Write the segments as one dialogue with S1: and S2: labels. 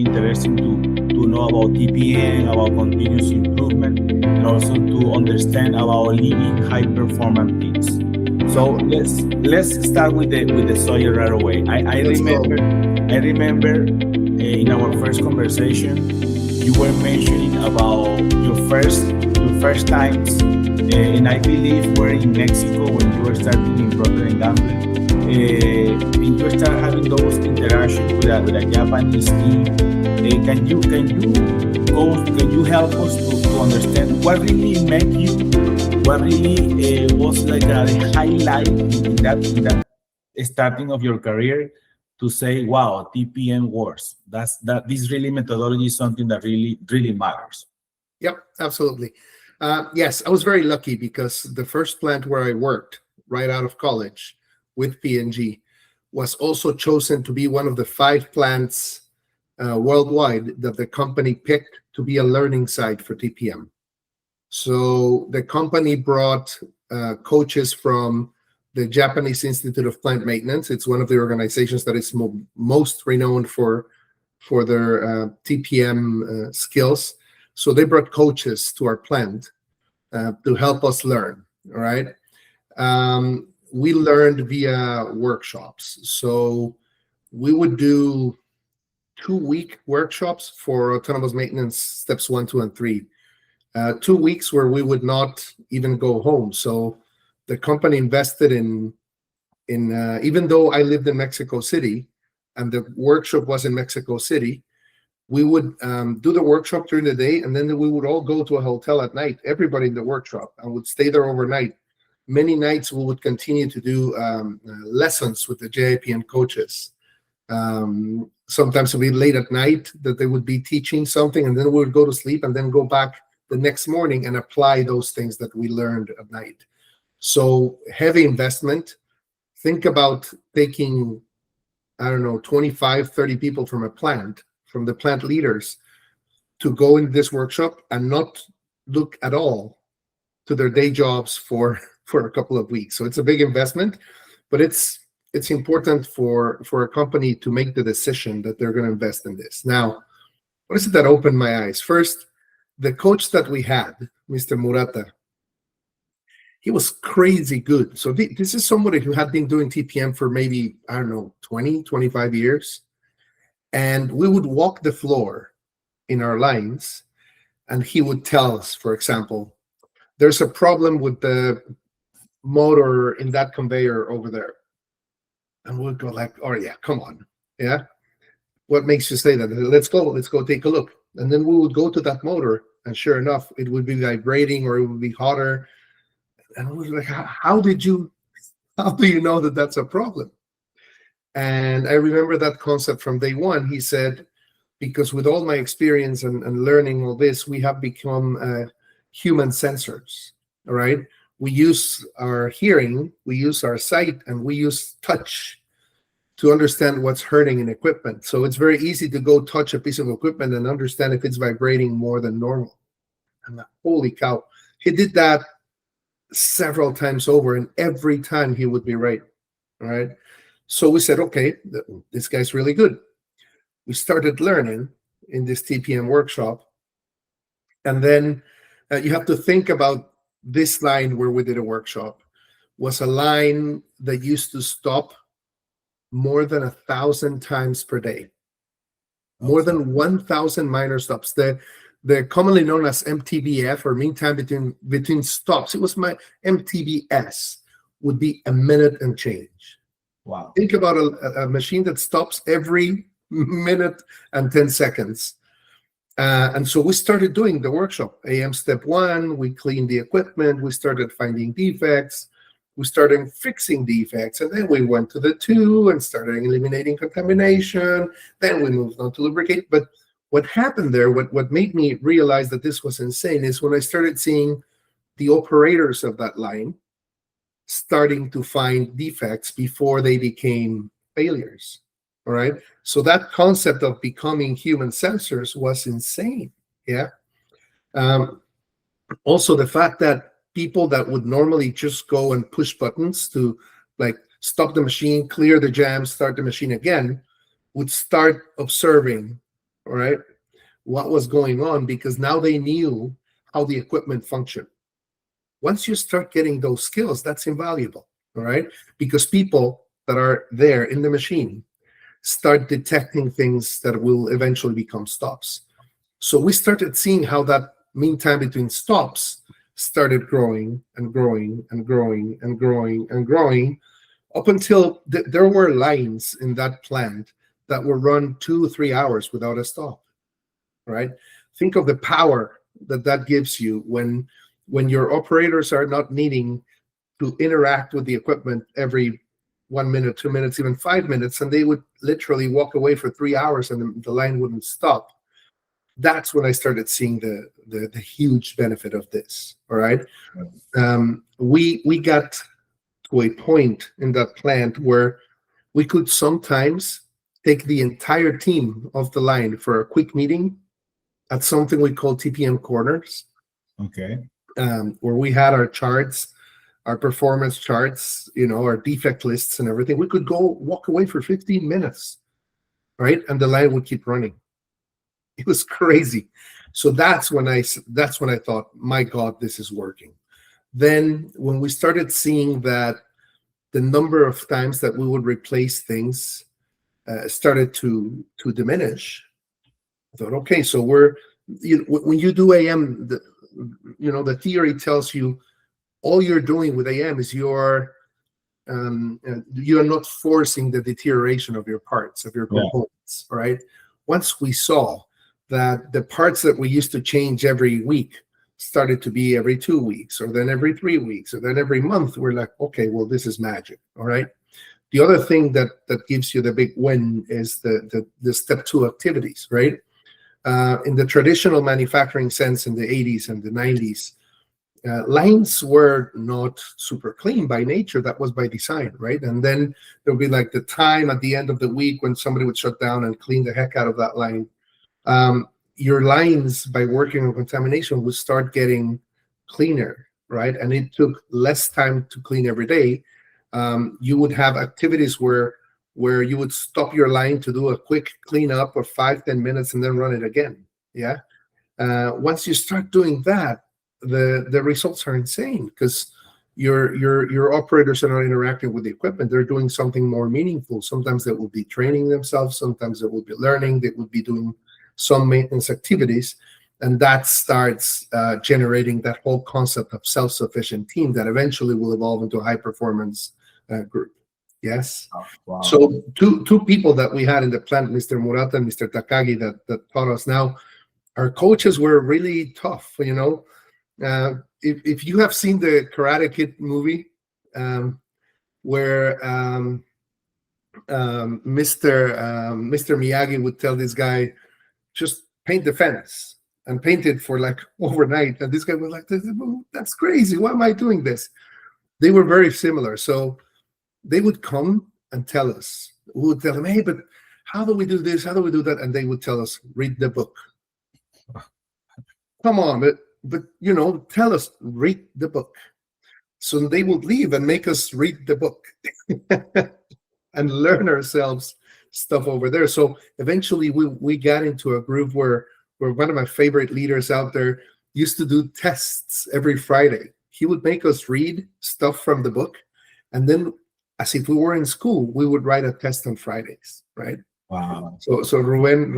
S1: interesting to know about TPM, about continuous improvement, and also to understand about leading high performance teams. So let's start with the soil right away. I remember in our first conversation you were mentioning about your first times, and I believe we're in Mexico when you were starting in Procter and Gamble. And you start having those interactions with a Japanese team. Can you help us to understand what really made you, what really was like a highlight in that starting of your career to say, wow, TPM works. This really methodology is something that really matters.
S2: Yep, absolutely. Yes, I was very lucky because the first plant where I worked right out of college with P&G was also chosen to be one of the 5 plants worldwide that the company picked to be a learning site for TPM. So the company brought coaches from the Japanese Institute of Plant Maintenance. It's one of the organizations that is most renowned for their TPM skills. So they brought coaches to our plant to help us learn. All right. We learned via workshops. So we would do 2-week workshops for autonomous maintenance steps 1, 2, and 3. 2 weeks where we would not even go home. So the company invested in even though I lived in Mexico City and the workshop was in Mexico City, we would do the workshop during the day, and then we would all go to a hotel at night, everybody in the workshop, and would stay there overnight. Many nights we would continue to do lessons with the JIPM coaches. Sometimes it would be late at night that they would be teaching something, and then we would go to sleep and then go back the next morning and apply those things that we learned at night. So heavy investment. Think about taking, 25, 30 people from a plant, from the plant leaders, to go in this workshop and not look at all to their day jobs for a couple of weeks. So it's a big investment, but it's important for a company to make the decision that they're going to invest in this. Now, what is it that opened my eyes? First, the coach that we had, Mr. Murata, he was crazy good. So this is somebody who had been doing TPM for maybe, 20, 25 years. And we would walk the floor in our lines, and he would tell us, for example, there's a problem with the motor in that conveyor over there. And we'd go like, oh yeah, come on. Yeah. What makes you say that? Let's go take a look. And then we would go to that motor, and sure enough, it would be vibrating or it would be hotter. And we were like, how do you know that that's a problem? And I remember that concept from day one. He said, because with all my experience and learning all this, we have become human sensors, all right? We use our hearing, we use our sight, and we use touch to understand what's hurting in equipment. So it's very easy to go touch a piece of equipment and understand if it's vibrating more than normal. And holy cow, he did that several times over, and every time he would be right, all right? So we said, okay, this guy's really good. We started learning in this TPM workshop. And then you have to think about this line where we did a workshop was a line that used to stop more than 1,000 times per day. More than 1,000 minor stops. They're commonly known as MTBF, or mean time between stops. It was my MTBS would be a minute and change.
S1: Wow.
S2: Think about a machine that stops every minute and 10 seconds. And so we started doing the workshop. AM step 1, we cleaned the equipment. We started finding defects. We started fixing defects. And then we went to the 2 and started eliminating contamination. Then we moved on to lubricate. But what happened there, what made me realize that this was insane, is when I started seeing the operators of that line starting to find defects before they became failures. All right. So that concept of becoming human sensors was insane. Yeah. Also, the fact that people that would normally just go and push buttons to like stop the machine, clear the jam, start the machine again, would start observing all right, what was going on, because now they knew how the equipment functioned. Once you start getting those skills, that's invaluable, all right? Because people that are there in the machine start detecting things that will eventually become stops. So we started seeing how that mean time between stops started growing and growing and growing and growing and growing up until there were lines in that plant that were run 2 or 3 hours without a stop, right? Think of the power that that gives you when your operators are not needing to interact with the equipment every 1 minute, 2 minutes, even 5 minutes, and they would literally walk away for 3 hours and the line wouldn't stop. That's when I started seeing the huge benefit of this. All right, we got to a point in that plant where we could sometimes take the entire team off the line for a quick meeting at something we call TPM corners.
S1: Okay.
S2: Where we had our charts, our performance charts, our defect lists and everything. We could go walk away for 15 minutes, right? And the line would keep running. It was crazy. So that's when I thought, my God, this is working. Then when we started seeing that the number of times that we would replace things started to diminish, I thought, okay, so when you do AM, the theory tells you all you're doing with AM is you're not forcing the deterioration of your parts, of your components, right? Once we saw that the parts that we used to change every week started to be every 2 weeks, or then every 3 weeks, or then every month, we're like, okay, well, this is magic, all right? The other thing that gives you the big win is the step 2 activities, right? In the traditional manufacturing sense in the 80s and the 90s, lines were not super clean by nature. That was by design, right? And then there'll be like the time at the end of the week when somebody would shut down and clean the heck out of that line. Your lines, by working on contamination, would start getting cleaner, right? And it took less time to clean every day. You would have activities where you would stop your line to do a quick cleanup of 5-10 minutes and then run it again. Yeah. Once you start doing that, the results are insane, because your operators are not interacting with the equipment. They're doing something more meaningful. Sometimes they will be training themselves. Sometimes they will be learning. They will be doing some maintenance activities. And that starts generating that whole concept of self-sufficient team that eventually will evolve into a high-performance group. Yes.
S1: Oh, wow.
S2: So two people that we had in the plant, Mr. Murata and Mr. Takagi, that taught us. Now, our coaches were really tough. If you have seen the Karate Kid movie, where Mr. Miyagi would tell this guy, just paint the fence, and paint it for like overnight, and this guy was like, that's crazy. Why am I doing this? They were very similar. So they would come and tell us. We would tell them, hey, but how do we do this? How do we do that? And they would tell us, read the book. Come on, but tell us, read the book. So they would leave and make us read the book and learn ourselves stuff over there. So eventually we got into a group where one of my favorite leaders out there used to do tests every Friday. He would make us read stuff from the book, and then, as if we were in school, we would write a test on Fridays, right?
S1: Wow.
S2: So Ruben,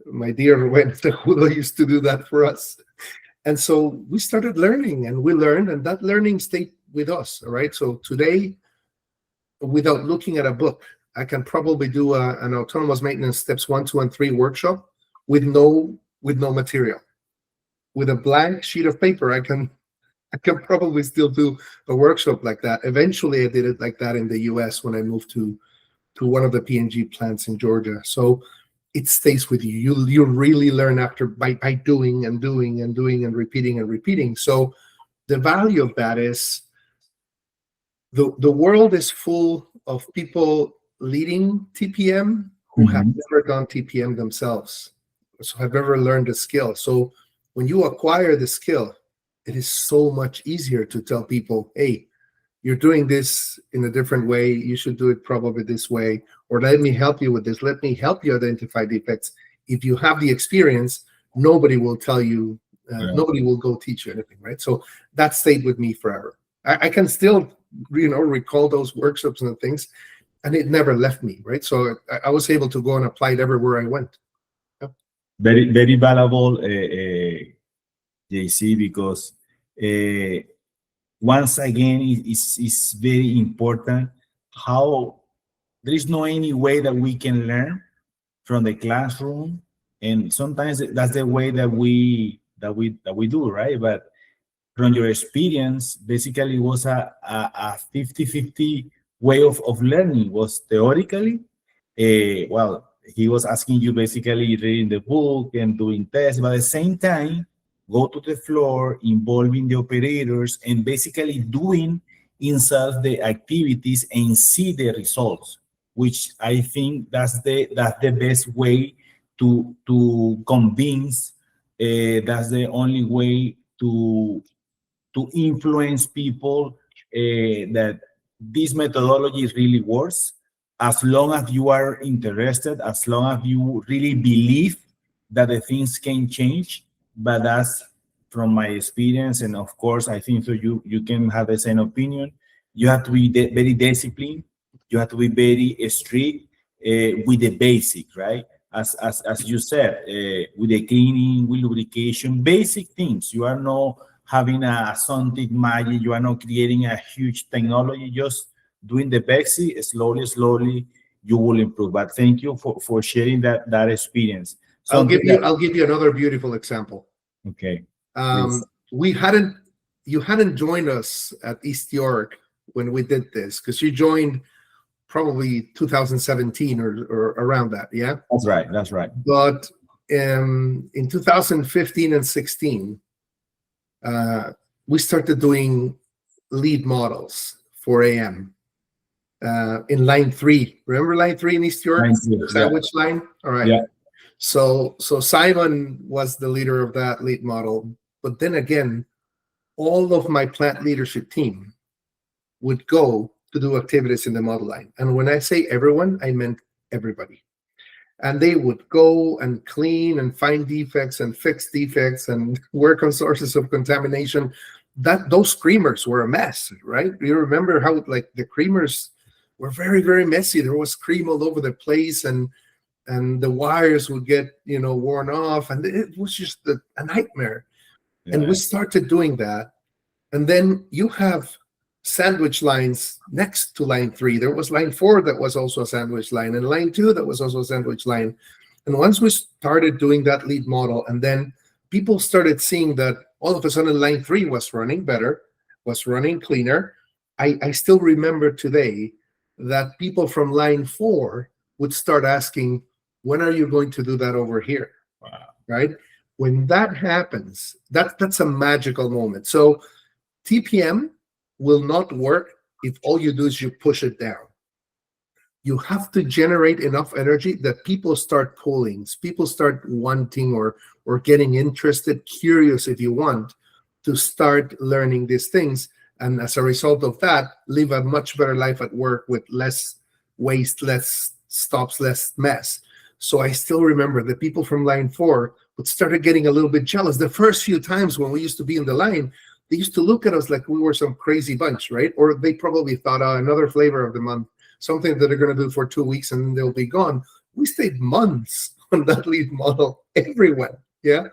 S2: my dear Ruben Tejudo, used to do that for us. And so we started learning, and we learned, and that learning stayed with us, all right? So today, without looking at a book, I can probably do an autonomous maintenance steps 1, 2, and 3 workshop with no material. With a blank sheet of paper, I can probably still do a workshop like that. Eventually, I did it like that in the US when I moved to one of the P&G plants in Georgia. So it stays with you. You really learn by doing and doing and doing and repeating. So the value of that is the world is full of people leading TPM who have never done TPM themselves, so have never learned the skill. So when you acquire the skill, it is so much easier to tell people, hey, you're doing this in a different way. You should do it probably this way, or let me help you with this. Let me help you identify defects. if you have the experience, nobody will tell you,
S1: Yeah.
S2: nobody will go teach you anything, right? So that stayed with me forever. I can still, recall those workshops and things, and it never left me, right? So I was able to go and apply it everywhere I went. Yeah.
S1: Very, very valuable, JC, because once again, it's very important how there is no any way that we can learn from the classroom, and sometimes that's the way that we do, right? But from your experience, basically was a 50-50 way of learning. Was theoretically, well, he was asking you basically reading the book and doing tests, but at the same time, go to the floor, involving the operators, and basically doing inside the activities and see the results, which I think that's the best way to convince. That's the only way to influence people that this methodology really works, as long as you are interested, as long as you really believe that the things can change. But that's from my experience, and of course I think so you can have the same opinion. You have to be very disciplined, you have to be very strict with the basic, right? As you said, with the cleaning, with lubrication, basic things. You are not having a something magic. You are not creating a huge technology. Just doing the basic, slowly, you will improve. But thank you for sharing that experience. Something that,
S2: I'll give you another beautiful example.
S1: okay, please.
S2: We hadn't You hadn't joined us at East York when we did this, because you joined probably 2017 or around that, yeah?
S1: That's right.
S2: But in 2015 and 16, we started doing lead models for AM in line 3. Remember line 3 in East York?
S1: Yeah.
S2: Sandwich line? All right.
S1: Yeah.
S2: So Simon was the leader of that lead model. But then again, all of my plant leadership team would go to do activities in the model line. And when I say everyone, I meant everybody. And they would go and clean and find defects and fix defects and work on sources of contamination. Those creamers were a mess, right? You remember how like the creamers were very, very messy. There was cream all over the place, and the wires would get worn off, and it was just a nightmare. Yeah. And we started doing that, and then you have sandwich lines next to line 3. There was line 4 that was also a sandwich line, and line 2 that was also a sandwich line. And once we started doing that lead model, and then people started seeing that all of a sudden line 3 was running better, was running cleaner. I still remember today that people from line 4 would start asking, when are you going to do that over here? Wow. Right? When that happens, that's a magical moment. So TPM will not work if all you do is you push it down. You have to generate enough energy that people start pulling, people start wanting or getting interested, curious if you want, to start learning these things. And as a result of that, live a much better life at work with less waste, less stops, less mess. So I still remember the people from line 4 would started getting a little bit jealous. The first few times when we used to be in the line, they used to look at us like we were some crazy bunch, right? Or they probably thought, another flavor of the month, something that they're going to do for 2 weeks and then they'll be gone. We stayed months on that lead model, everyone, yeah?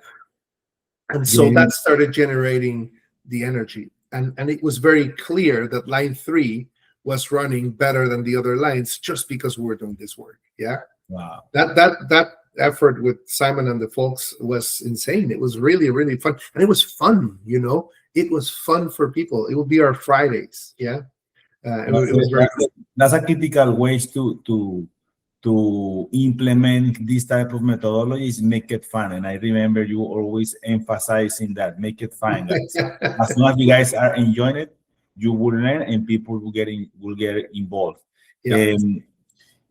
S2: And so that started generating the energy. And it was very clear that line 3 was running better than the other lines just because we were doing this work, yeah?
S1: Wow.
S2: That effort with Simon and the folks was insane. It was really, really fun. And it was fun, It was fun for people. It would be our Fridays, yeah.
S1: That's a critical way to implement this type of methodologies. Make it fun, and I remember you always emphasizing that. Make it fun, guys. As long as you guys are enjoying it, you will learn, and people will get involved.
S2: Yeah.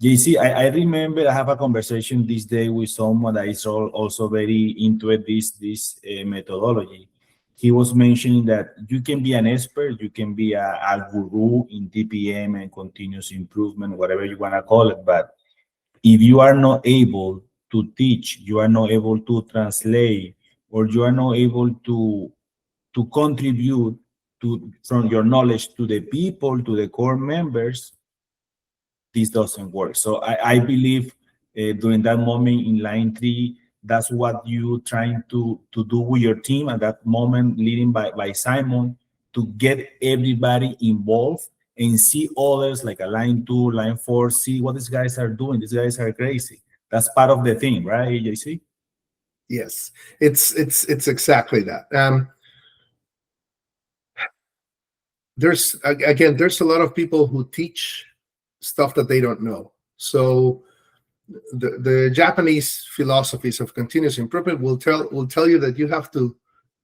S1: JC, I remember I have a conversation this day with someone that is also very into this methodology. He was mentioning that you can be an expert, you can be a guru in TPM and continuous improvement, whatever you want to call it. But if you are not able to teach, you are not able to translate, or you are not able to contribute to from your knowledge to the people, to the core members, this doesn't work. So I believe during that moment in line three, that's what you trying to do with your team at that moment, leading by Simon, to get everybody involved and see others like a line two, line four, see what these guys are doing. These guys are crazy. That's part of the thing, right, JC?
S2: Yes, it's exactly that. There's a lot of people who teach stuff that they don't know. So the Japanese philosophies of continuous improvement will tell you that you have to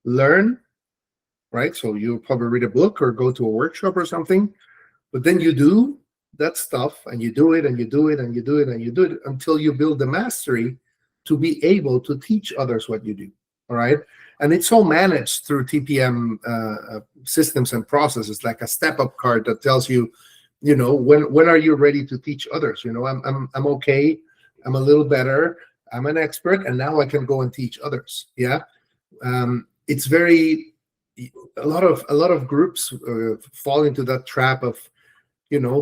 S2: learn, right? So you probably read a book or go to a workshop or something, but then you do that stuff and you do it and you do it and you do it and you do it until you build the mastery to be able to teach others what you do. All right. And it's all managed through TPM systems and processes, like a step-up card that tells you, when are you ready to teach others? I'm okay. I'm a little better. I'm an expert, and now I can go and teach others. Yeah. It's very a lot of groups fall into that trap of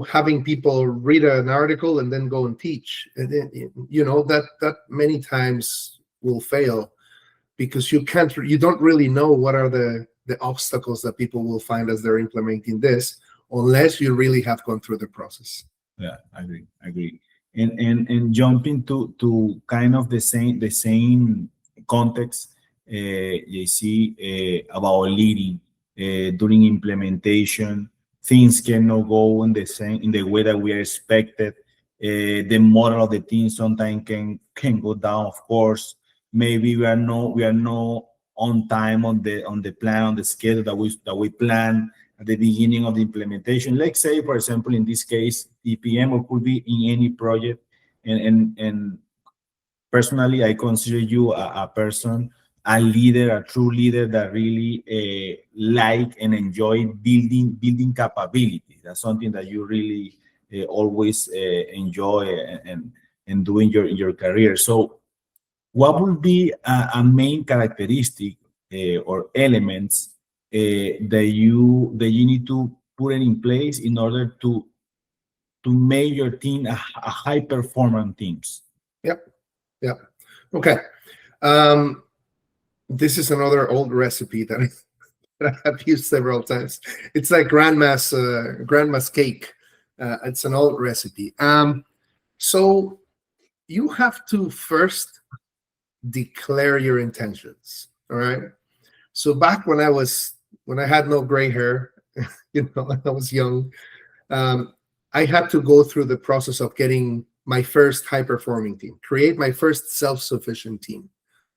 S2: having people read an article and then go and teach, and then that many times will fail because you don't really know what are the obstacles that people will find as they're implementing this, unless you really have gone through the process.
S1: Yeah, I agree. And jumping to kind of the same context, you see about leading during implementation, things cannot go in the way that we are expected. The model of the team sometimes can go down. Of course, maybe we are not on time on the plan, on the schedule that we plan at the beginning of the implementation. Let's say, for example, in this case, TPM, or could be in any project. And personally, I consider you a person, a leader, a true leader that really like and enjoy building capability. That's something that you really always enjoy and do in your career. So what would be a main characteristic or elements that you need to put it in place in order to make your team a high performance teams?
S2: Yep. Okay. This is another old recipe that I have used several times. It's like grandma's cake. It's an old recipe. So you have to first declare your intentions. All right. So back when I had no gray hair, when I was young, I had to go through the process of getting my first high-performing team, create my first self-sufficient team,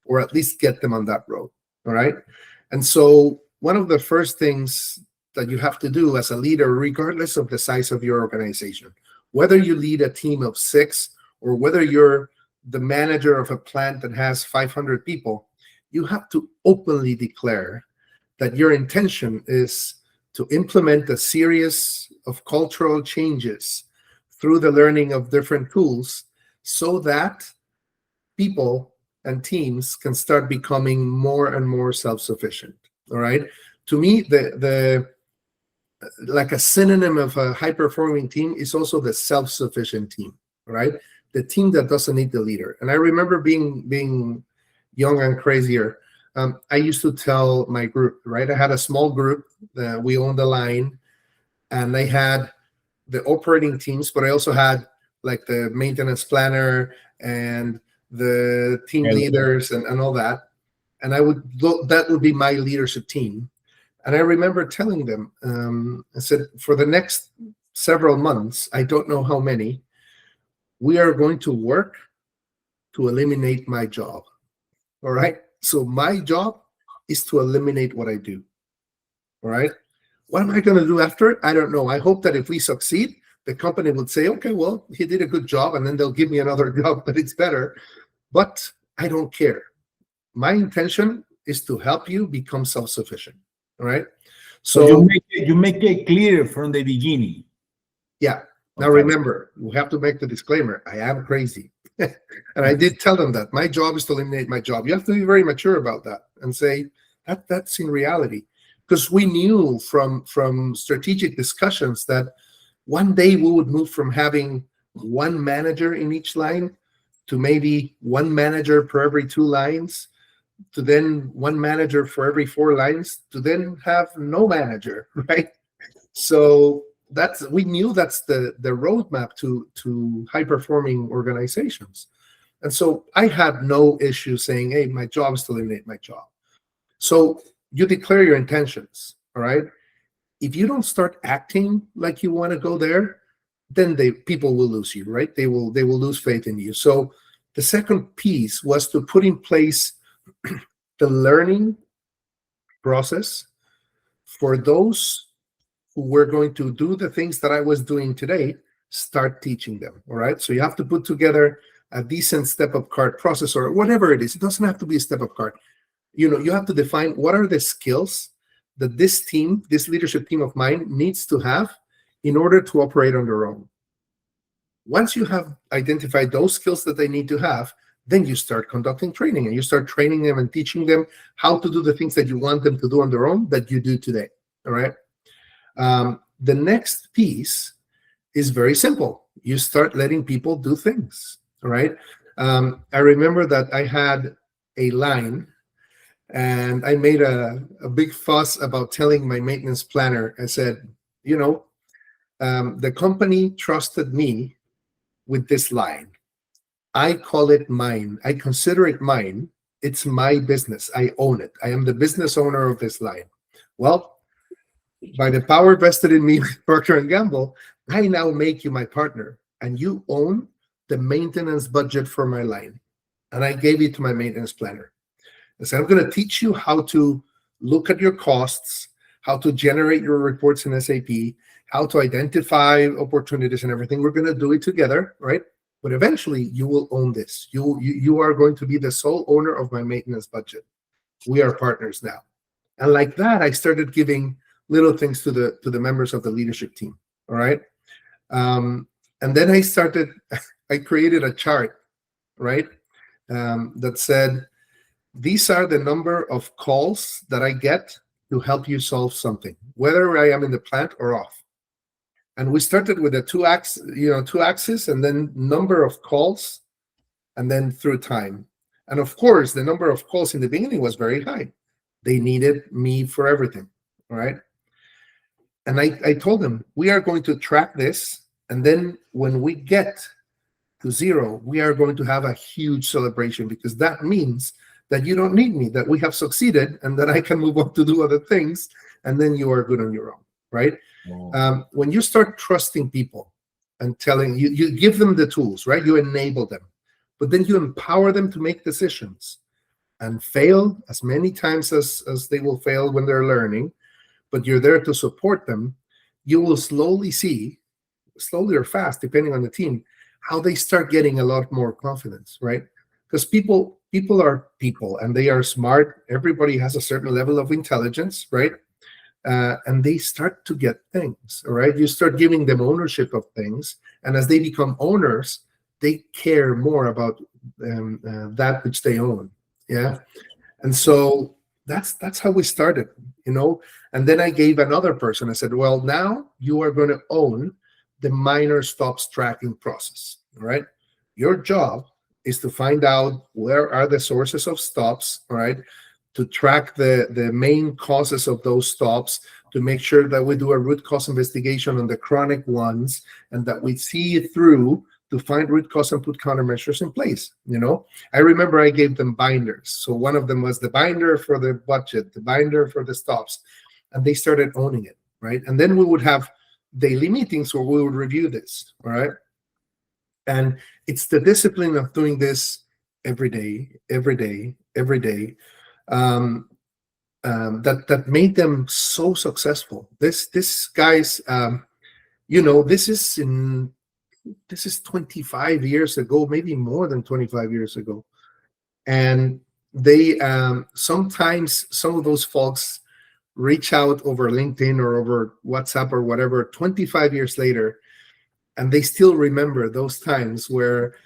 S2: or at least get them on that road. All right. And so one of the first things that you have to do as a leader, regardless of the size of your organization, whether you lead a team of 6 or whether you're the manager of a plant that has 500 people, you have to openly declare that your intention is to implement a series of cultural changes through the learning of different tools so that people and teams can start becoming more and more self-sufficient. All right. To me, the like a synonym of a high-performing team is also the self-sufficient team. Right. The team that doesn't need the leader. And I remember being young and crazier. I used to tell my group, right? I had a small group. We owned the line, and I had the operating teams, but I also had like the maintenance planner and the team leaders and all that. And that would be my leadership team. And I remember telling them, I said, for the next several months, I don't know how many, we are going to work to eliminate my job. All right. So my job is to eliminate what I do. All right. What am I going to do after? I don't know. I hope that if we succeed, the company would say, okay, well, he did a good job, and then they'll give me another job, but it's better. But I don't care. My intention is to help you become self-sufficient. All right.
S1: So you make it clear from the beginning.
S2: Yeah. Now remember, we have to make the disclaimer. I am crazy. And I did tell them that my job is to eliminate my job. You have to be very mature about that and say that's in reality, because we knew from strategic discussions that one day we would move from having one manager in each line to maybe one manager per every 2 lines, to then one manager for every 4 lines, to then have no manager, right? So we knew that's the roadmap to high performing organizations. And so I had no issue saying, hey, my job is to eliminate my job. So you declare your intentions, all right? If you don't start acting like you want to go there, then people will lose you, right? They will lose faith in you. So the second piece was to put in place the learning process for those who were going to do the things that I was doing today. Start teaching them, all right? So you have to put together a decent step-up card process, or whatever it is. It doesn't have to be a step-up card. You have to define what are the skills that this leadership team of mine needs to have in order to operate on their own. Once you have identified those skills that they need to have, then you start conducting training, and you start training them and teaching them how to do the things that you want them to do on their own that you do today, all right? The next piece is very simple. You start letting people do things, all right? I remember that I had a line, and I made a big fuss about telling my maintenance planner. I said, the company trusted me with this line. I call it mine. I consider it mine. It's my business. I own it. I am the business owner of this line. Well, by the power vested in me with Procter & Gamble, I now make you my partner, and you own the maintenance budget for my line. And I gave it to my maintenance planner. I said, I'm going to teach you how to look at your costs, how to generate your reports in SAP, how to identify opportunities and everything. We're going to do it together, right? But eventually, you will own this. You are going to be the sole owner of my maintenance budget. We are partners now. And like that, I started giving little things to the members of the leadership team, all right? And then I created a chart, right, that said, these are the number of calls that I get to help you solve something, whether I am in the plant or off. And we started with the two axes, and then number of calls, and then through time. And of course, the number of calls in the beginning was very high. They needed me for everything, all right? And I told them, we are going to track this, and then when we get to 0, we are going to have a huge celebration, because that means that you don't need me, that we have succeeded, and that I can move on to do other things, and then you are good on your own, right? Wow. When you start trusting people and telling you give them the tools, right? You enable them, but then you empower them to make decisions and fail as many times as they will fail when they're learning, but you're there to support them. You will slowly or fast, depending on the team, how they start getting a lot more confidence, right? Because people are people, and they are smart. Everybody has a certain level of intelligence, right? And they start to get things, all right? You start giving them ownership of things, and as they become owners, they care more about that which they own, yeah? And so that's how we started, And then I gave another person, I said, well, now you are going to own the minor stops tracking process, all right? Your job is to find out where are the sources of stops, all right? To track the main causes of those stops, to make sure that we do a root cause investigation on the chronic ones, and that we see it through to find root cause and put countermeasures in place. I remember I gave them binders. So one of them was the binder for the budget, the binder for the stops, and they started owning it, right? And then we would have daily meetings where we would review this, all right? And it's the discipline of doing this every day, that made them so successful. This guys, this is 25 years ago, maybe more than 25 years ago, and they sometimes some of those folks reach out over LinkedIn or over WhatsApp or whatever 25 years later, and they still remember those times where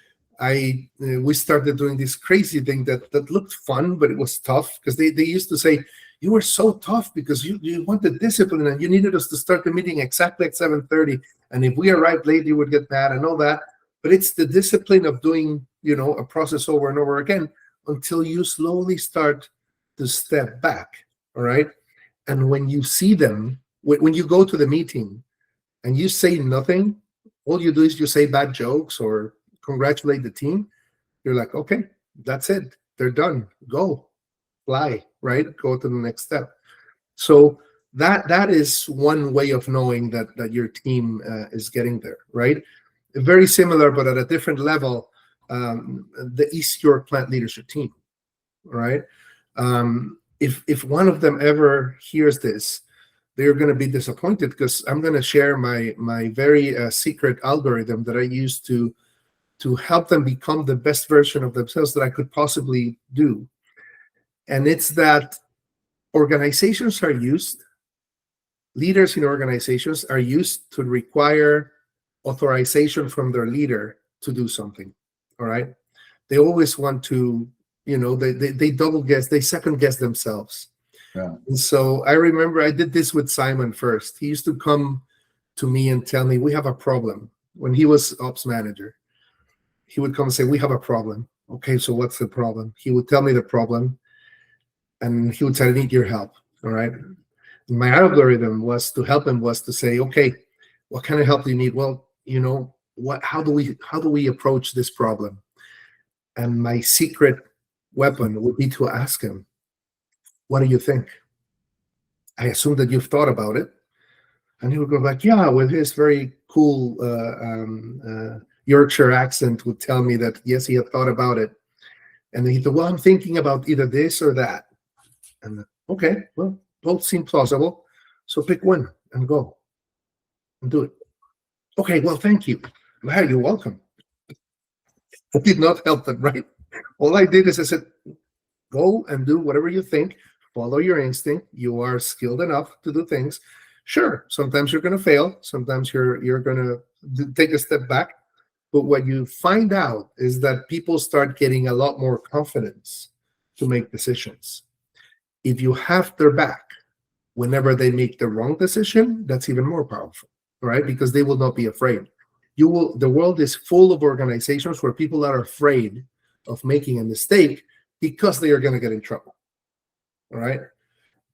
S2: I we started doing this crazy thing that looked fun, but it was tough because they used to say, you were so tough because you wanted discipline and you needed us to start the meeting exactly at 7:30. And if we arrived late, you would get mad and all that. But it's the discipline of doing, a process over and over again until you slowly start to step back. All right. And when you see them, when you go to the meeting and you say nothing, all you do is you say bad jokes or congratulate the team. You're like, okay, that's it. They're done. Go, fly, right? Go to the next step. So that is one way of knowing that your team is getting there, right? Very similar, but at a different level. The East York plant leadership team, right? If one of them ever hears this, they're going to be disappointed because I'm going to share my very secret algorithm that I use to help them become the best version of themselves that I could possibly do. And it's that organizations are used, leaders in organizations are used to require authorization from their leader to do something. All right. They always want to, they double guess, they second guess themselves.
S1: Yeah.
S2: And so I remember I did this with Simon first. He used to come to me and tell me, we have a problem. When he was ops manager, he would come and say, we have a problem. Okay, so what's the problem? He would tell me the problem and he would say, I need your help. All right. And my algorithm was to help him was to say, okay, what kind of help do you need? Well, how do we approach this problem? And my secret weapon would be to ask him, what do you think? I assume that you've thought about it. And he would go like, yeah, with his very cool Yorkshire accent would tell me that, yes, he had thought about it. And then he thought, well, I'm thinking about either this or that. And okay, well, both seem plausible. So pick one and go and do it. Okay, well, thank you. Wow, you're welcome. I did not help them, right? All I did is I said, go and do whatever you think. Follow your instinct. You are skilled enough to do things. Sure, sometimes you're going to fail. Sometimes you're going to take a step back. But what you find out is that people start getting a lot more confidence to make decisions. If you have their back whenever they make the wrong decision, that's even more powerful, right? Because they will not be afraid. The world is full of organizations where people are afraid of making a mistake because they are going to get in trouble. All right.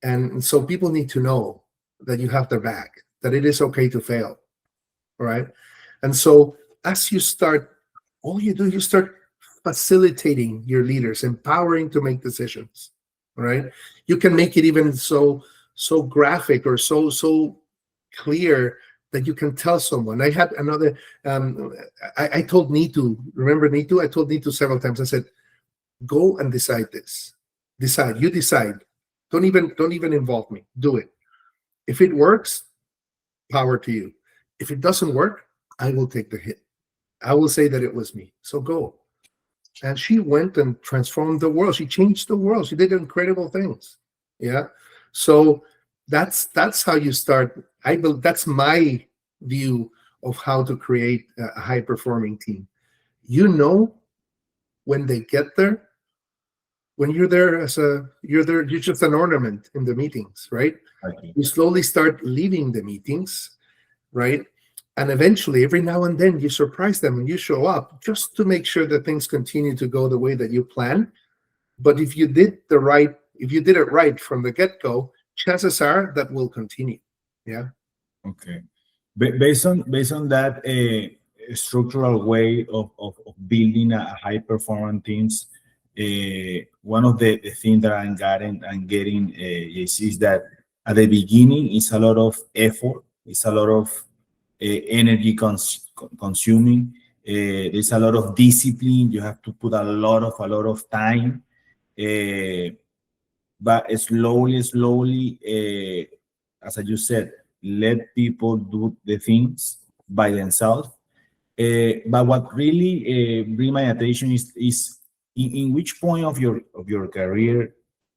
S2: And so people need to know that you have their back, that it is okay to fail. All right. And so as you start, all you do, you start facilitating your leaders, empowering to make decisions. All right. You can make it even so graphic or so clear that you can tell someone. I had another, I told Nitu, remember Nitu? I told Nitu several times, I said, go and decide this. You decide. Don't even involve me. Do it. If it works, power to you. If it doesn't work, I will take the hit. I will say that it was me. So go. And she went and transformed the world. She changed the world. She did incredible things. Yeah. So that's how you start. That's my view of how to create a high performing team. When they get there, when you're there you're just an ornament in the meetings, right?
S1: Okay.
S2: You slowly start leaving the meetings, right? And eventually, every now and then, you surprise them and you show up just to make sure that things continue to go the way that you plan. But if you did it right from the get-go, chances are that will continue. Yeah.
S1: Okay. Based on that structural way of building a high performance teams, one of the things that I'm getting is that at the beginning it's a lot of effort, it's a lot of energy consuming. There's a lot of discipline. You have to put a lot of time. But slowly, as I just said, let people do the things by themselves. But what really bring my attention is in which point of your career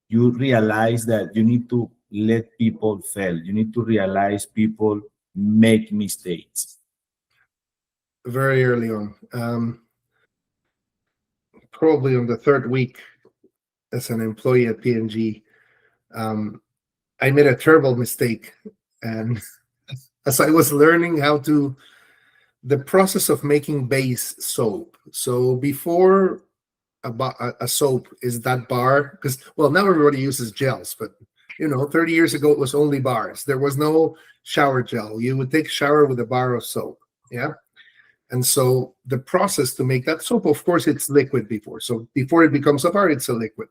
S1: you realize that you need to let people fail. You need to realize people make mistakes.
S2: Very early on. probably on the third week as an employee at P&G, I made a terrible mistake. And as I was learning the process of making base soap. So before a soap is that bar, because, well, now everybody uses gels, but 30 years ago, it was only bars. There was no shower gel. You would take a shower with a bar of soap. Yeah. And so the process to make that soap, of course, it's liquid before. So before it becomes a bar, it's a liquid.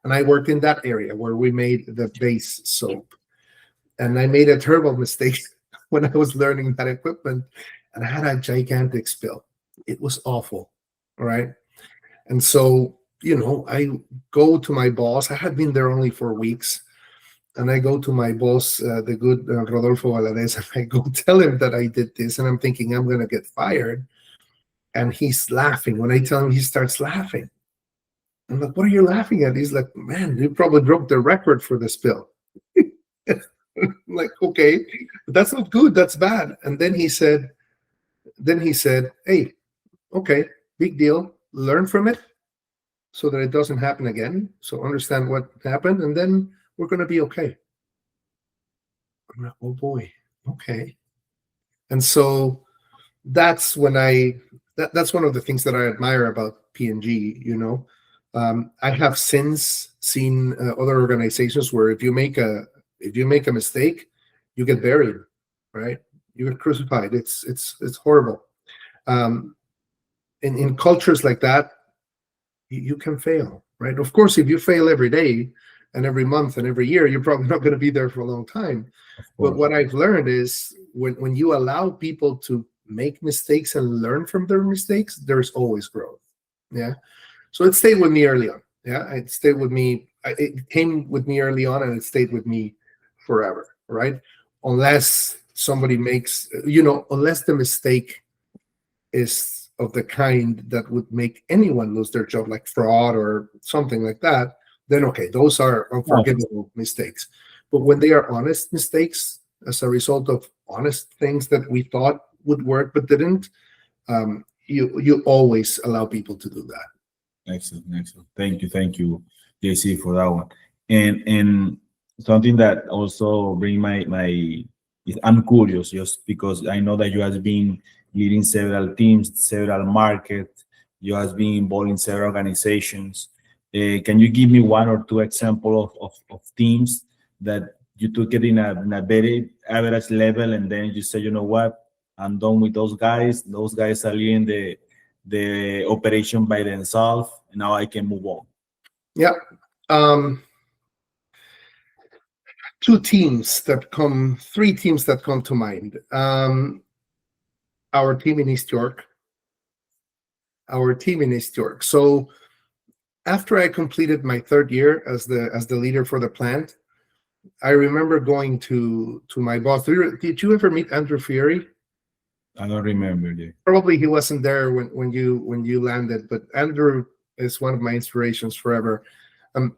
S2: And I worked in that area where we made the base soap. And I made a terrible mistake when I was learning that equipment, and I had a gigantic spill. It was awful. All right. And so, I go to my boss. I had been there only for weeks. And I go to my boss, the good Rodolfo Valadez, and I go tell him that I did this. And I'm thinking I'm going to get fired. And he's laughing. When I tell him, he starts laughing. I'm like, what are you laughing at? He's like, man, you probably broke the record for the spill. I'm like, okay, but that's not good. That's bad. And then he said, hey, okay, big deal. Learn from it so that it doesn't happen again. So understand what happened, and then we're going to be okay. I'm like, oh boy, okay. And so that's when that's one of the things that I admire about P&G. I have since seen other organizations where if you make a mistake, you get buried, right? You get crucified. It's horrible. In cultures like that, you can fail, right? Of course, if you fail every day and every month and every year, you're probably not going to be there for a long time. But what I've learned is when you allow people to make mistakes and learn from their mistakes, there's always growth. Yeah. So it stayed with me early on. Yeah. It stayed with me. It came with me early on, and it stayed with me forever. Right. Unless somebody makes, unless the mistake is of the kind that would make anyone lose their job, like fraud or something like that, then okay, those are unforgivable mistakes. But when they are honest mistakes as a result of honest things that we thought would work but didn't, you always allow people to do that.
S1: Excellent. Thank you, JC, for that one. And something that also bring my I'm curious, just because I know that you have been leading several teams, several markets. You have been involved in several organizations. Can you give me one or two examples of teams that you took it in a very average level, and then you say, you know what, I'm done with those guys. Those guys are leading the operation by themselves, and now I can move on.
S2: Yeah. Three teams that come to mind. Our team in East York. So after I completed my third year as the leader for the plant, I remember going to my boss. Did you ever meet Andrew Fieri?
S1: I don't remember.
S2: Probably he wasn't there when you landed, but Andrew is one of my inspirations forever.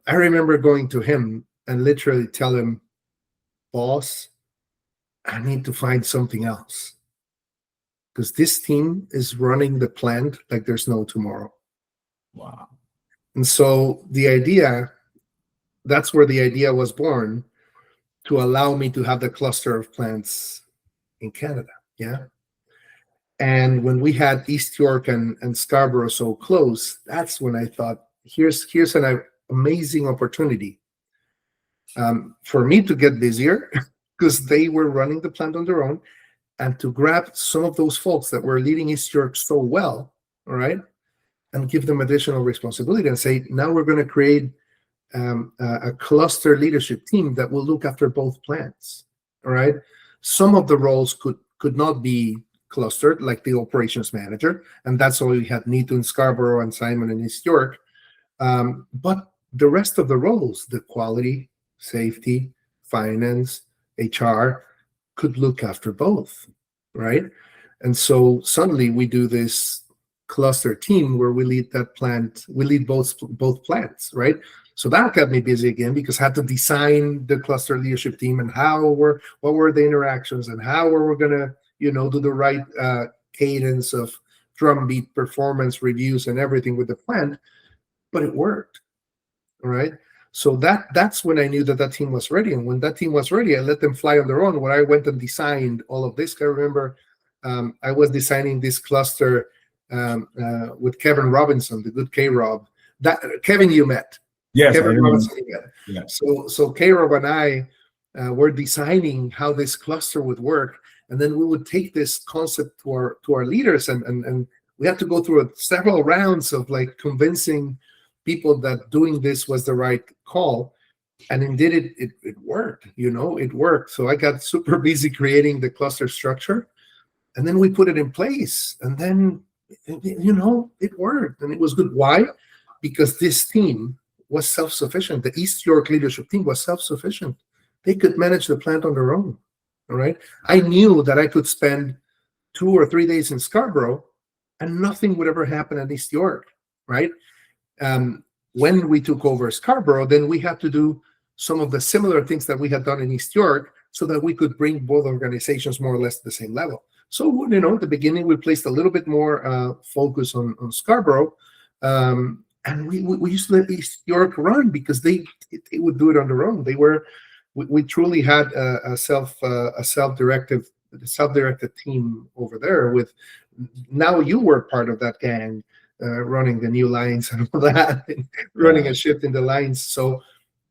S2: I remember going to him and literally tell him, boss, I need to find something else, because this team is running the plant like there's no tomorrow.
S1: Wow.
S2: And so that's where the idea was born, to allow me to have the cluster of plants in Canada. Yeah. And when we had East York and Scarborough so close, that's when I thought, here's an amazing opportunity for me to get busier, because they were running the plant on their own, and to grab some of those folks that were leading East York so well, all right, and give them additional responsibility and say, now we're going to create a cluster leadership team that will look after both plants, all right? Some of the roles could not be clustered, like the operations manager, and that's why we had Nito in Scarborough and Simon in East York. But the rest of the roles, the quality, safety, finance, HR, could look after both, right? And so suddenly we do this cluster team where we lead both plants, right? So that got me busy again, because I had to design the cluster leadership team and what were the interactions and how were we gonna, do the right cadence of drumbeat performance reviews and everything with the plant. but it worked. All right. So that's when I knew that that team was ready. And when that team was ready, I let them fly on their own. When I went and designed all of this, I remember I was designing this cluster with Kevin Robinson, the good K-Rob. That Kevin you met.
S1: Yes, I
S2: Kevin
S1: remember.
S2: Robinson you met.
S1: Yeah.
S2: So K-Rob and I were designing how this cluster would work. And then we would take this concept to our leaders, and we had to go through several rounds of like convincing people that doing this was the right call. And indeed it worked, it worked. So I got super busy creating the cluster structure, and then we put it in place, and then it worked, and it was good. Why? Because this team was self-sufficient. The East York leadership team was self-sufficient. They could manage the plant on their own. All right. I knew that I could spend 2 or 3 days in Scarborough and nothing would ever happen at East York. Right. When we took over Scarborough, then we had to do some of the similar things that we had done in East York so that we could bring both organizations more or less to the same level. So, at the beginning, we placed a little bit more focus on Scarborough. And we used to let East York run because they would do it on their own. We truly had a self-directed team over there. With now you were part of that gang, running the new lines and all that, and running a shift in the lines. So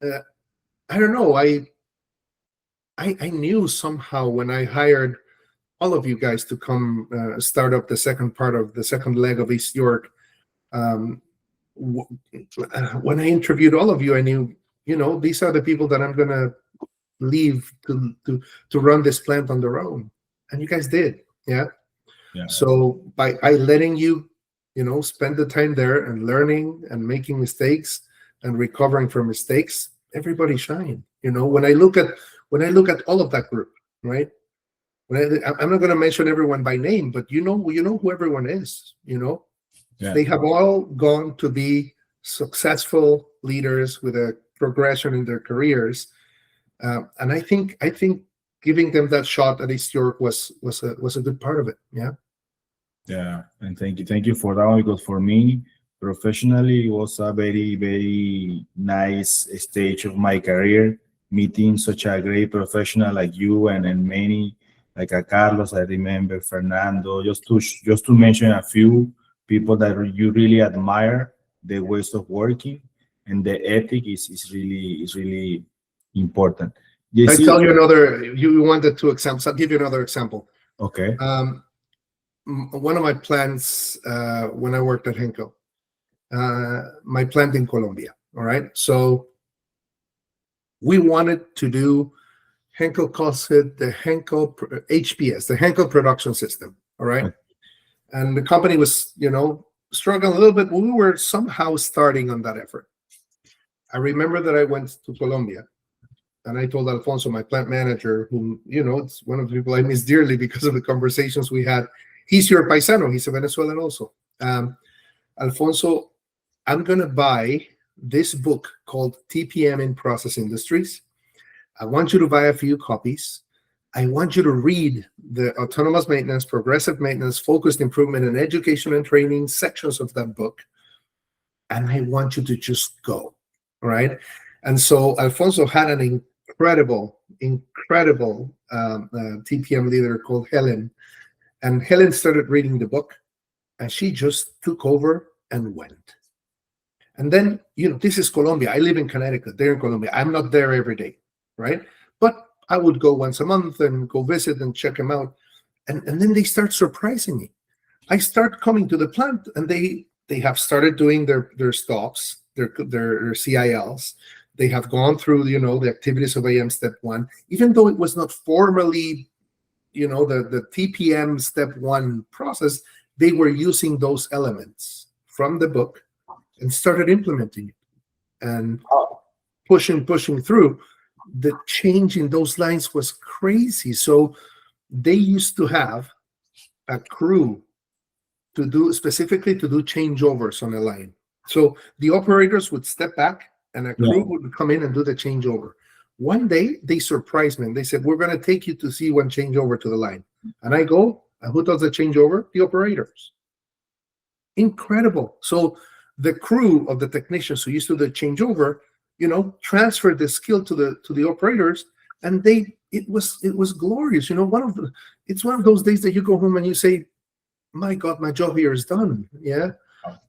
S2: I don't know. I knew somehow when I hired all of you guys to come start up the second leg of East York. When I interviewed all of you, I knew, these are the people that I'm going to leave to run this plant on their own. And you guys did. Yeah. So by letting you, spend the time there and learning and making mistakes and recovering from mistakes, everybody shined. When I look at all of that group, right? I'm not going to mention everyone by name, but you know who everyone is. They have all gone to be successful leaders with a progression in their careers, and I think giving them that shot at East York was a good part of it.
S1: Yeah, and thank you for that one, because for me, professionally, it was a very, very nice stage of my career, meeting such a great professional like you and many like a Carlos. I remember Fernando, just to mention a few people that you really admire the ways of working, and the ethic is really important.
S2: I tell you another. You wanted 2 examples. I'll give you another example.
S1: Okay.
S2: One of my plants when I worked at Henkel, my plant in Colombia. All right. So we wanted to do, Henkel calls it the Henkel HPS, the Henkel production system. All right. Okay. And the company was, struggling a little bit, but we were somehow starting on that effort. I remember that I went to Colombia and I told Alfonso, my plant manager, whom, it's one of the people I miss dearly because of the conversations we had. He's your paisano. He's a Venezuelan also. Alfonso, I'm going to buy this book called TPM in Process Industries. I want you to buy a few copies. I want you to read the autonomous maintenance, progressive maintenance, focused improvement, and education and training sections of that book. And I want you to just go. All right. And so Alfonso had an incredible TPM leader called Helen. And Helen started reading the book, and she just took over and went. And then, this is Colombia. I live in Connecticut. They're in Colombia. I'm not there every day, right? But I would go once a month and go visit and check them out. And then they start surprising me. I start coming to the plant, and they have started doing their stops, their CILs. They have gone through, the activities of AM Step 1, even though it was not formally, the TPM Step 1 process. They were using those elements from the book and started implementing it and pushing through. The change in those lines was crazy. So they used to have a crew specifically to do changeovers on the line. So the operators would step back and a crew would come in and do the changeover. One day they surprised me and they said, we're going to take you to see one changeover to the line. And I go, and who does the changeover? The operators. Incredible. So the crew of the technicians who used to do the changeover, transferred the skill to the operators, and it was glorious. It's one of those days that you go home and you say, my God, my job here is done. Yeah.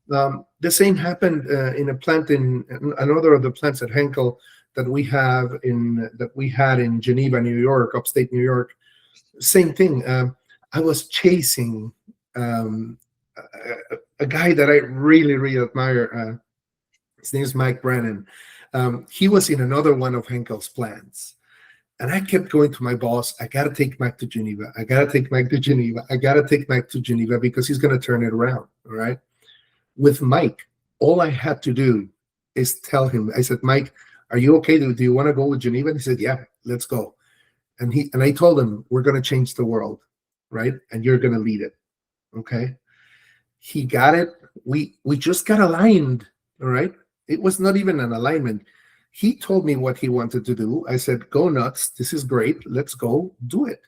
S2: The same happened in a plant in another of the plants at Henkel that we had in Geneva, New York, upstate New York. Same thing. I was chasing a guy that I really, really admire. His name is Mike Brennan. He was in another one of Henkel's plants. And I kept going to my boss, I got to take Mike to Geneva. I got to take Mike to Geneva. I got to take Mike to Geneva because he's going to turn it around. All right. With Mike, all I had to do is tell him, I said, Mike, are you okay? Do you want to go with Geneva? And he said, yeah, let's go. And I told him, we're going to change the world, right? And you're going to lead it. Okay. He got it. We just got aligned. All right. It was not even an alignment. He told me what he wanted to do. I said, go nuts. This is great. Let's go do it.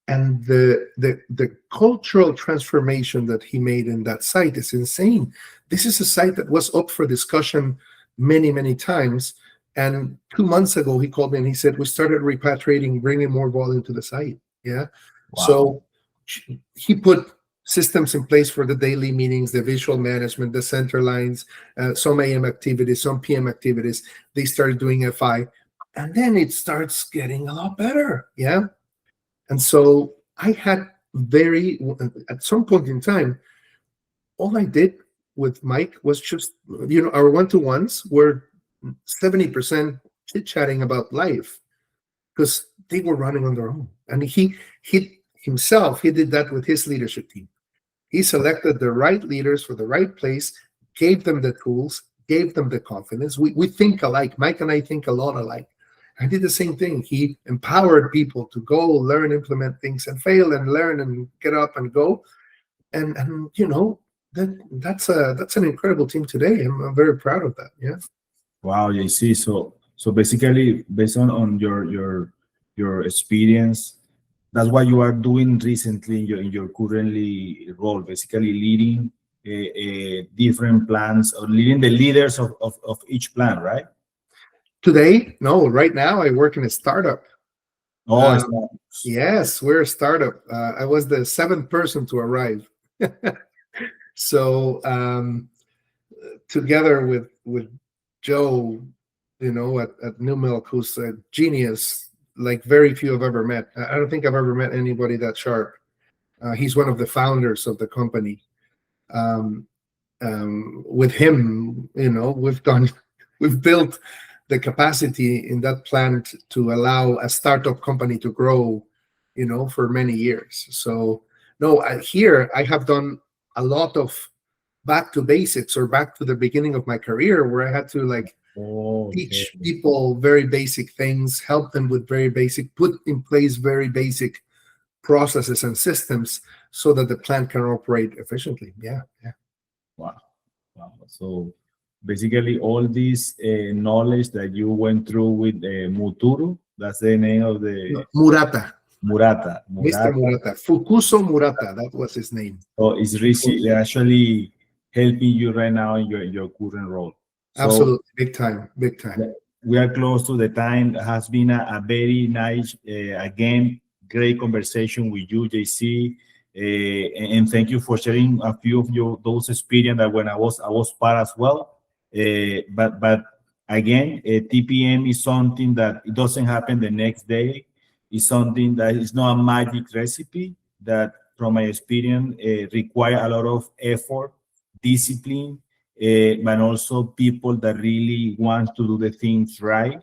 S2: And the cultural transformation that he made in that site is insane. This is a site that was up for discussion many, many times. And 2 months ago, he called me and he said, we started repatriating, bringing more volume to the site. Yeah. Wow. So he put systems in place for the daily meetings, the visual management, the center lines, some AM activities, some PM activities. They started doing FI. And then it starts getting a lot better. Yeah. And so I had at some point in time, all I did with Mike was just, our one-to-ones were 70% chit-chatting about life because they were running on their own. And he himself, he did that with his leadership team. He selected the right leaders for the right place, gave them the tools, gave them the confidence. We think alike. Mike and I think a lot alike. I did the same thing. He empowered people to go learn, implement things, and fail and learn and get up and go. And that's an incredible team today. I'm very proud of that. Yeah.
S1: Wow, JC. So basically, based on your experience, that's what you are doing recently in your currently role, basically leading different plans or leading the leaders of each plan, right?
S2: Today, no. Right now, I work in a startup.
S1: Oh,
S2: yes, we're a startup. I was the 7th person to arrive. So together with Joe, at New Milk, who's a genius, like very few I've ever met. I don't think I've ever met anybody that sharp. He's one of the founders of the company. With him, we've built the capacity in that plant to allow a startup company to grow, for many years. So no, here I have done a lot of back to basics or back to the beginning of my career where I had to teach people very basic things, help them with very basic, put in place very basic processes and systems so that the plant can operate efficiently. Yeah.
S1: Wow. So basically all this knowledge that you went through with Muturu, that's the name of the...
S2: Murata.
S1: Mr.
S2: Murata. Fukuso Murata, that was his name.
S1: So it's really actually helping you right now in your current role. So
S2: absolutely, big time.
S1: We are close to the time. It has been a very nice, again, great conversation with you, JC. And thank you for sharing a few of those experiences that when I was part as well. But again, TPM is something that it doesn't happen the next day. It's something that is not a magic recipe that, from my experience, require a lot of effort, discipline, but also people that really want to do the things right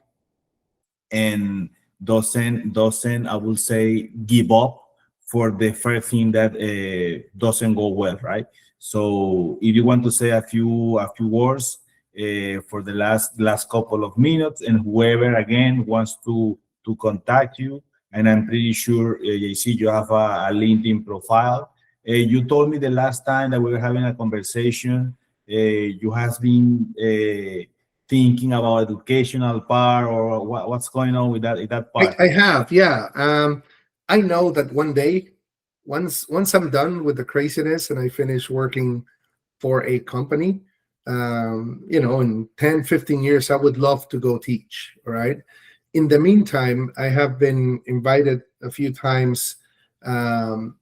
S1: and doesn't I would say give up for the first thing that doesn't go well, right? So if you want to say a few words for the last couple of minutes, and whoever again wants to contact you, and I'm pretty sure JC, you have a LinkedIn profile. You told me the last time that we were having a conversation, you have been thinking about educational part, or what's going on with that part?
S2: I have, yeah. I know that one day, once I'm done with the craziness and I finish working for a company, In 10, 15 years, I would love to go teach. All right. In the meantime, I have been invited a few times to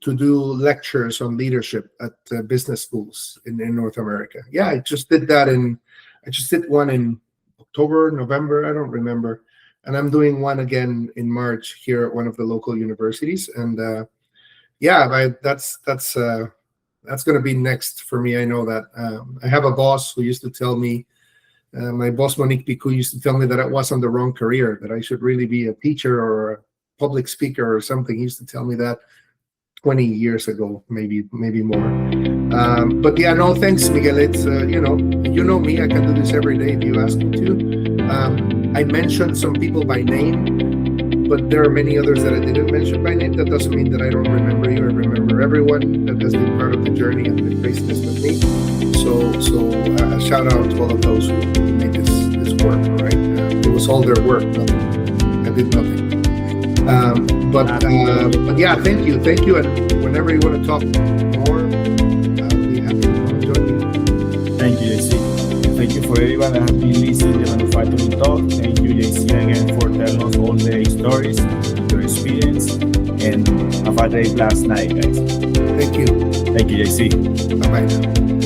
S2: do lectures on leadership at business schools in North America. Yeah, I just did one in October, November, I don't remember. And I'm doing one again in March here at one of the local universities. And that's going to be next for me. I know that. I have a boss who used to tell me, my boss Monique Picu used to tell me that I was on the wrong career, that I should really be a teacher or a public speaker or something. He used to tell me that 20 years ago, maybe more. But yeah, no, thanks, Miguel. It's you know me. I can do this every day if you ask me to. I mentioned some people by name, but there are many others that I didn't mention by name. That doesn't mean that I don't remember you. I remember everyone that has been part of the journey and been facing this with me. So shout out to all of those who made this work. Right, it was all their work. I did nothing. But yeah, thank you. And whenever you want to talk more, I'll be happy to join you.
S1: Thank you, JC. And thank you for everyone that has been listening to the Manufacturing Talk. Thank you, JC, again for telling us all the stories, your experience, and have a great last night, guys.
S2: Thank you.
S1: Thank you, JC.
S2: Bye-bye now.